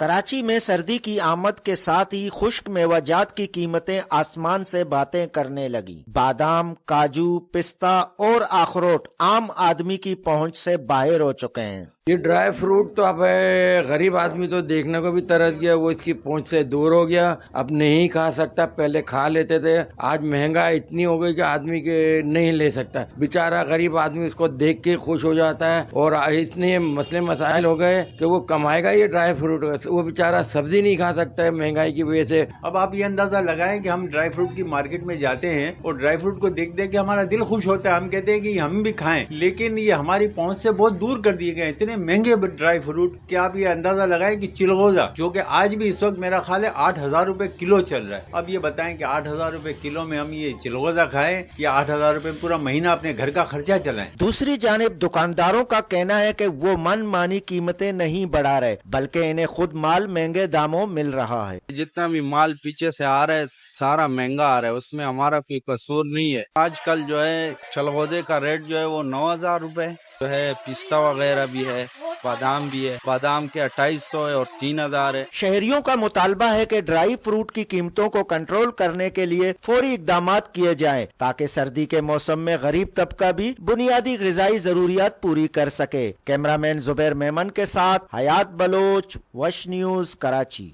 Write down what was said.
کراچی میں سردی کی آمد کے ساتھ ہی خشک میوہ کی قیمتیں آسمان سے باتیں کرنے لگی۔ بادام، کاجو، پستہ اور اخروٹ عام آدمی کی پہنچ سے باہر ہو چکے ہیں۔ یہ ڈرائی فروٹ تو اب غریب آدمی تو دیکھنے کو بھی ترس گیا، وہ اس کی پہنچ سے دور ہو گیا، اب نہیں کھا سکتا۔ پہلے کھا لیتے تھے، آج مہنگائی اتنی ہو گئی کہ آدمی کے نہیں لے سکتا۔ بیچارہ غریب آدمی اس کو دیکھ کے خوش ہو جاتا ہے، اور اتنے مسئلے مسائل ہو گئے کہ وہ کمائے گا یہ ڈرائی فروٹ، وہ بیچارہ سبزی نہیں کھا سکتا ہے مہنگائی کی وجہ سے۔ اب آپ یہ اندازہ لگائیں کہ ہم ڈرائی فروٹ کی مارکیٹ میں جاتے ہیں اور ڈرائی فروٹ کو دیکھ دیکھ کے ہمارا دل خوش ہوتا ہے، ہم کہتے ہیں کہ ہم بھی کھائیں، لیکن یہ ہماری پہنچ سے بہت دور کر دیے گئے، اتنے مہنگے ڈرائی فروٹ کہ آپ یہ اندازہ لگائیں کہ چلغوزہ جو کہ آج بھی اس وقت میرا خیال ہے 8,000 روپے کلو چل رہا ہے۔ اب یہ بتائیں کہ 8,000 روپے کلو میں ہم یہ چلغوزہ کھائیں یا 8,000 روپے پورا مہینہ اپنے گھر کا خرچہ چلائیں۔ دوسری جانب دکانداروں کا کہنا ہے کہ وہ من مانی قیمتیں نہیں بڑھا رہے، بلکہ انہیں خود مال مہنگے داموں مل رہا ہے۔ جتنا بھی مال پیچھے سے آ رہا ہے سارا مہنگا آ رہا ہے، اس میں ہمارا کوئی قصور نہیں ہے۔ آج کل جو ہے چلغوزے کا ریٹ جو ہے وہ 9,000 روپے جو ہے، پستہ وغیرہ بھی ہے، بادام بھی ہے، بادام کے 2,200 ہے اور 3,000 ہے۔ شہریوں کا مطالبہ ہے کہ ڈرائی فروٹ کی قیمتوں کو کنٹرول کرنے کے لیے فوری اقدامات کیے جائیں تاکہ سردی کے موسم میں غریب طبقہ بھی بنیادی غذائی ضروریات پوری کر سکے۔ کیمرہ مین زبیر میمن کے ساتھ حیات بلوچ، وش نیوز، کراچی۔